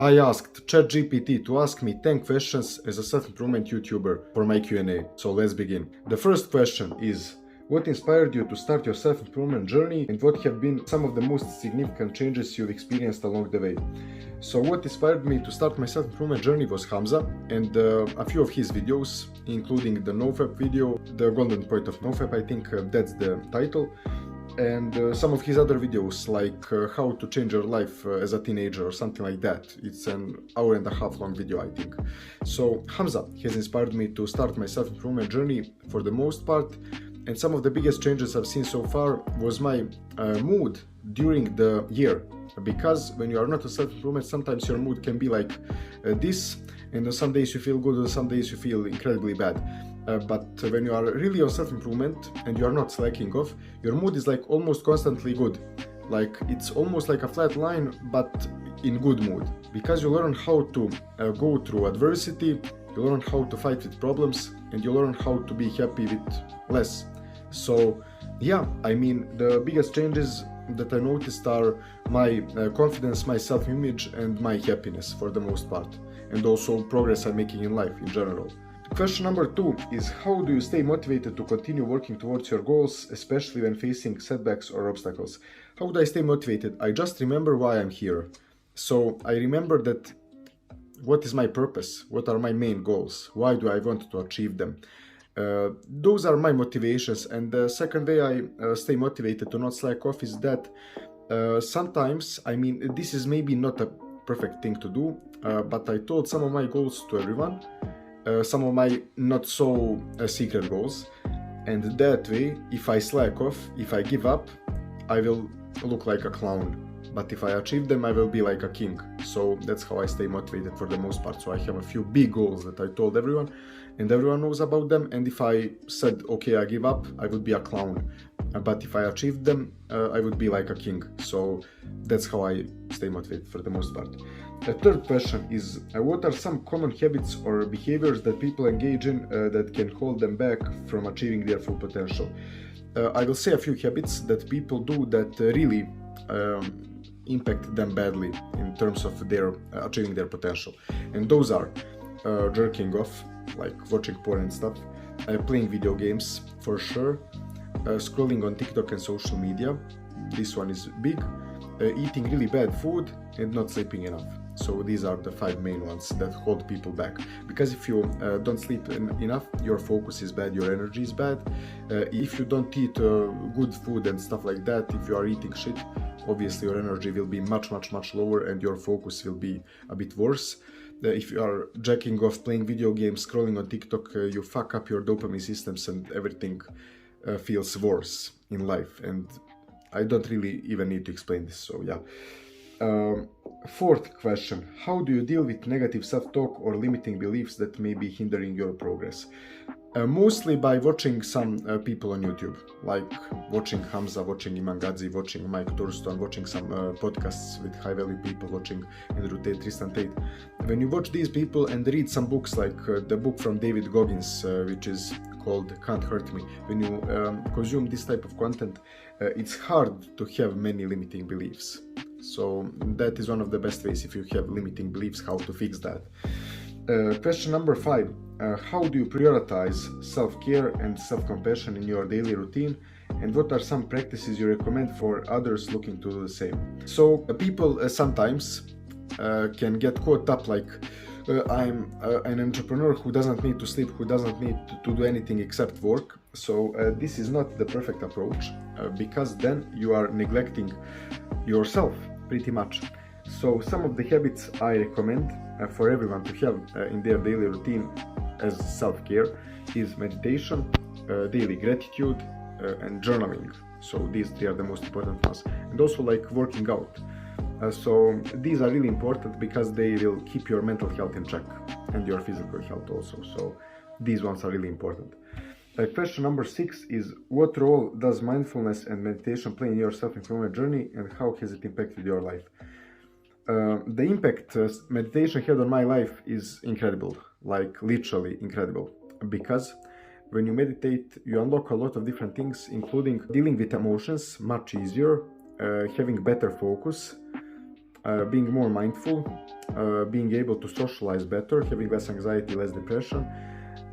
I asked ChatGPT to ask me 10 questions as a self-improvement YouTuber for my Q&A. So let's begin. The first question is, what inspired you to start your self-improvement journey and what have been some of the most significant changes you've experienced along the way? So what inspired me to start my self-improvement journey was Hamza and a few of his videos, including the NoFap video, the golden point of NoFap, I think that's the title, and some of his other videos like how to change your life as a teenager or something like that. It's an hour and a half long video, I think. So Hamza has inspired me to start my self-improvement journey for the most part, and some of the biggest changes I've seen so far was my mood during the year, because when you are not a self-improvement, sometimes your mood can be like this, and on some days you feel good, on some days you feel incredibly bad. But when you are really on self-improvement and you are not slacking off, your mood is like almost constantly good. Like it's almost like a flat line, but in good mood, because you learn how to go through adversity, you learn how to fight with problems, and you learn how to be happy with less. So yeah, I mean, the biggest changes that I noticed are my confidence, my self-image, and my happiness for the most part, and also progress I'm making in life in general. Question number 2 is, how do you stay motivated to continue working towards your goals, especially when facing setbacks or obstacles? How do I stay motivated? I just remember why I'm here. So I remember that what is my purpose? What are my main goals? Why do I want to achieve them? Those are my motivations. And the second way I stay motivated to not slack off is that sometimes, I mean, this is maybe not a perfect thing to do, but I told some of my goals to everyone. Some of my not so secret goals, and that way, if I slack off, if I give up, I will look like a clown, but if I achieve them, I will be like a king. So that's how I stay motivated for the most part. So I have a few big goals that I told everyone, and everyone knows about them, and if I said okay, I give up, I would be a clown, but if I achieved them, I would be like a king. So that's how I stay motivated for the most part. The third question is, what are some common habits or behaviors that people engage in that can hold them back from achieving their full potential? I will say a few habits that people do that really impact them badly in terms of their achieving their potential. And those are jerking off, like watching porn and stuff, playing video games for sure, scrolling on TikTok and social media, this one is big, eating really bad food, and not sleeping enough. So these are the 5 main ones that hold people back, because if you don't sleep enough, your focus is bad, your energy is bad. If you don't eat good food and stuff like that, if you are eating shit, obviously your energy will be much lower and your focus will be a bit worse. If you are jacking off, playing video games, scrolling on TikTok, you fuck up your dopamine systems and everything feels worse in life. And I don't really even need to explain this, so yeah. Fourth question, how do you deal with negative self-talk or limiting beliefs that may be hindering your progress? Mostly by watching some people on YouTube, like watching Hamza, watching Iman Gadzi, watching Mike Thurston, watching some podcasts with high-value people, watching Andrew Tate, Tristan Tate. When you watch these people and read some books, like the book from David Goggins, which is called Can't Hurt Me, when you consume this type of content, it's hard to have many limiting beliefs. So that is one of the best ways, if you have limiting beliefs, how to fix that. Question number 5. How do you prioritize self-care and self-compassion in your daily routine, and what are some practices you recommend for others looking to do the same? So people sometimes can get caught up like, I'm an entrepreneur who doesn't need to sleep, who doesn't need to do anything except work. So this is not the perfect approach, because then you are neglecting yourself pretty much. So some of the habits I recommend for everyone to have in their daily routine as self-care is meditation, daily gratitude, and journaling. So these 3 are the most important ones. And also like working out. So these are really important because they will keep your mental health in check and your physical health also. So these ones are really important. Question number 6 is, what role does mindfulness and meditation play in your self-improvement journey, and how has it impacted your life? The impact meditation had on my life is incredible, like literally incredible, because when you meditate, you unlock a lot of different things, including dealing with emotions much easier, having better focus, being more mindful, being able to socialize better, having less anxiety, less depression,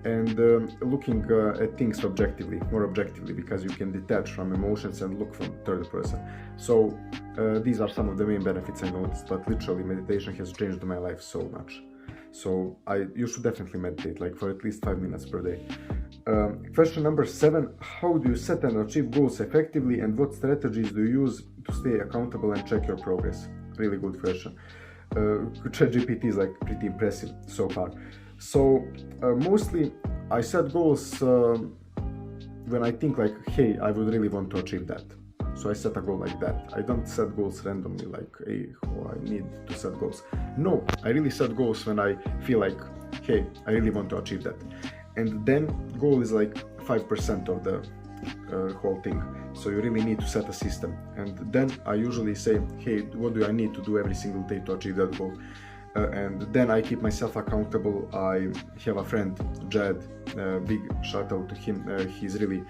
and looking at things more objectively, because you can detach from emotions and look from third person. So these are some of the main benefits I noticed, but literally meditation has changed my life so much. So you should definitely meditate, like for at least 5 minutes per day. Question number 7: how do you set and achieve goals effectively, and what strategies do you use to stay accountable and check your progress? Really good question. ChatGPT is like pretty impressive so far. So mostly I set goals when I think like, hey, I would really want to achieve that. So I set a goal like that. I don't set goals randomly like, hey, I need to set goals. No, I really set goals when I feel like, hey, I really want to achieve that. And then goal is like 5% of the whole thing. So you really need to set a system. And then I usually say, hey, what do I need to do every single day to achieve that goal? And then I keep myself accountable. I have a friend, Jed, big shout out to him. He's really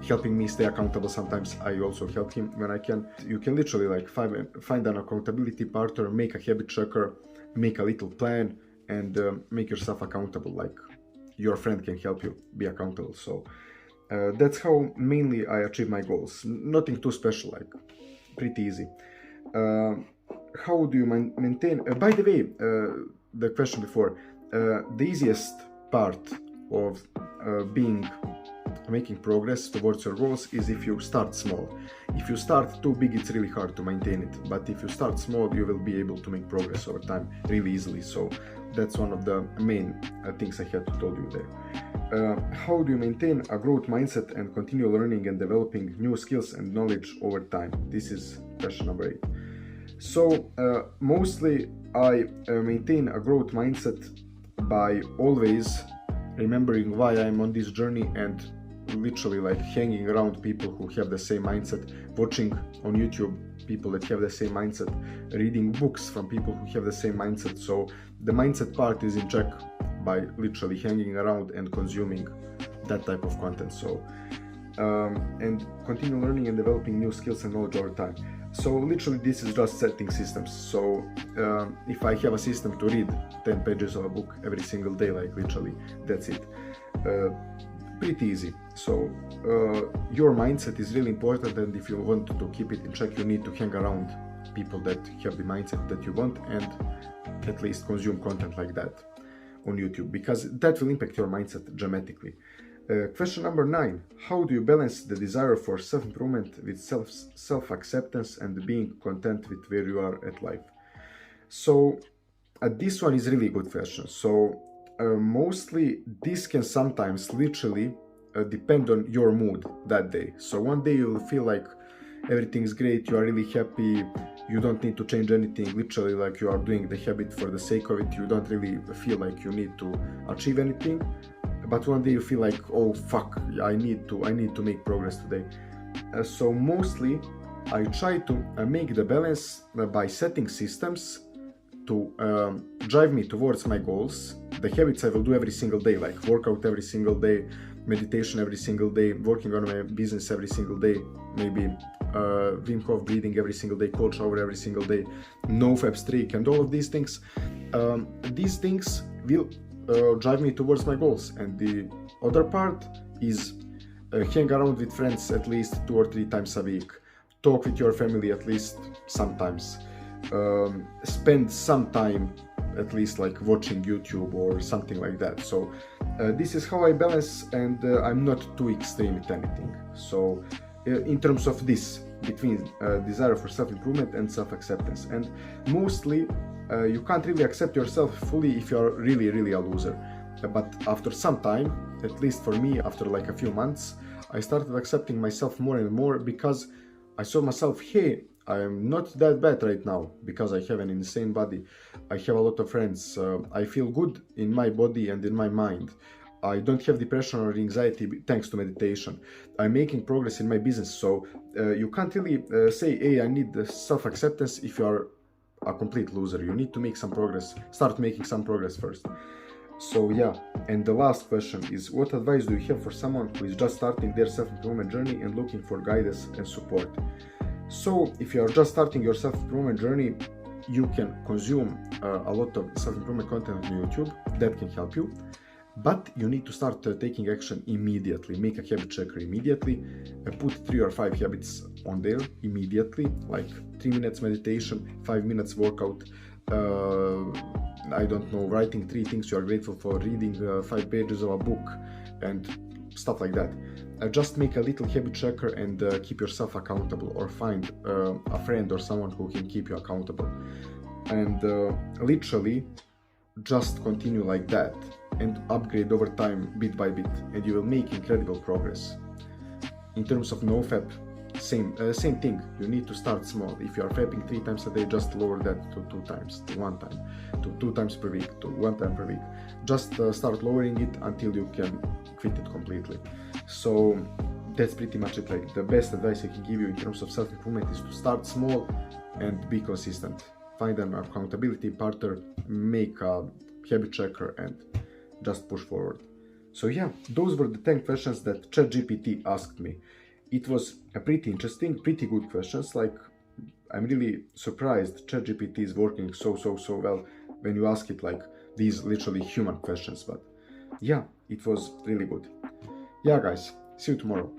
helping me stay accountable. Sometimes I also help him when I can. You can literally like find an accountability partner, make a habit tracker, make a little plan, and make yourself accountable. Like your friend can help you be accountable. So that's how mainly I achieve my goals. Nothing too special, like pretty easy. How do you maintain? By the way, the question before, the easiest part of making progress towards your goals is if you start small. If you start too big, it's really hard to maintain it. But if you start small, you will be able to make progress over time really easily. So that's one of the main things I had to tell you there. How do you maintain a growth mindset and continue learning and developing new skills and knowledge over time? This is question number 8. So mostly I maintain a growth mindset by always remembering why I'm on this journey, and literally like hanging around people who have the same mindset, watching on YouTube people that have the same mindset, reading books from people who have the same mindset. So the mindset part is in check by literally hanging around and consuming that type of content. So and continue learning and developing new skills and knowledge over time. So literally this is just setting systems. So if I have a system to read 10 pages of a book every single day, like literally that's it. Pretty easy. So your mindset is really important, and if you want to keep it in check, you need to hang around people that have the mindset that you want, and at least consume content like that on YouTube, because that will impact your mindset dramatically. Question number 9: how do you balance the desire for self-improvement with self-acceptance and being content with where you are at life? So this one is really good question. So mostly this can sometimes literally depend on your mood that day. So one day you'll feel like everything is great, you are really happy, you don't need to change anything, literally like you are doing the habit for the sake of it, you don't really feel like you need to achieve anything. But one day you feel like, oh fuck, I need to make progress today. So mostly I try to make the balance by setting systems to drive me towards my goals. The habits I will do every single day, like workout every single day, meditation every single day, working on my business every single day, maybe Wim Hof breathing every single day, cold shower every single day, no fab streak, and all of these things. These things will drive me towards my goals. And the other part is hang around with friends at least 2 or 3 times a week, talk with your family at least sometimes, spend some time at least like watching YouTube or something like that. So this is how I balance, and I'm not too extreme with anything. So in terms of this, between desire for self-improvement and self-acceptance, and mostly you can't really accept yourself fully if you're really a loser. But after some time, at least for me, after like a few months, I started accepting myself more and more, because I saw myself, hey, I am not that bad right now, because I have an insane body, I have a lot of friends, I feel good in my body and in my mind, I don't have depression or anxiety thanks to meditation, I'm making progress in my business. So you can't really say, hey, I need the self-acceptance if you are a complete loser. You need to make some progress, start making some progress first. So yeah, and the last question is, what advice do you have for someone who is just starting their self-improvement journey and looking for guidance and support? So if you are just starting your self-improvement journey, you can consume a lot of self-improvement content on YouTube that can help you, but you need to start taking action immediately. Make a habit checker immediately, put 3 or 5 habits on there immediately, like 3 minutes meditation, 5 minutes workout, I don't know, writing 3 things you are grateful for, reading 5 pages of a book, and stuff like that. Just make a little habit checker and keep yourself accountable, or find a friend or someone who can keep you accountable. And literally just continue like that and upgrade over time, bit by bit, and you will make incredible progress. In terms of no-fap, same thing. You need to start small. If you are fapping 3 times a day, just lower that to 2 times, to 1 time, to 2 times per week, to 1 time per week. Just start lowering it until you can quit it completely. So that's pretty much it. Like, the best advice I can give you in terms of self-improvement is to start small and be consistent. Find an accountability partner, make a habit checker, and just push forward. So yeah, those were the 10 questions that ChatGPT asked me. It was a pretty interesting, pretty good questions. Like, I'm really surprised ChatGPT is working so well when you ask it like these literally human questions. But yeah, it was really good. Yeah guys, see you tomorrow.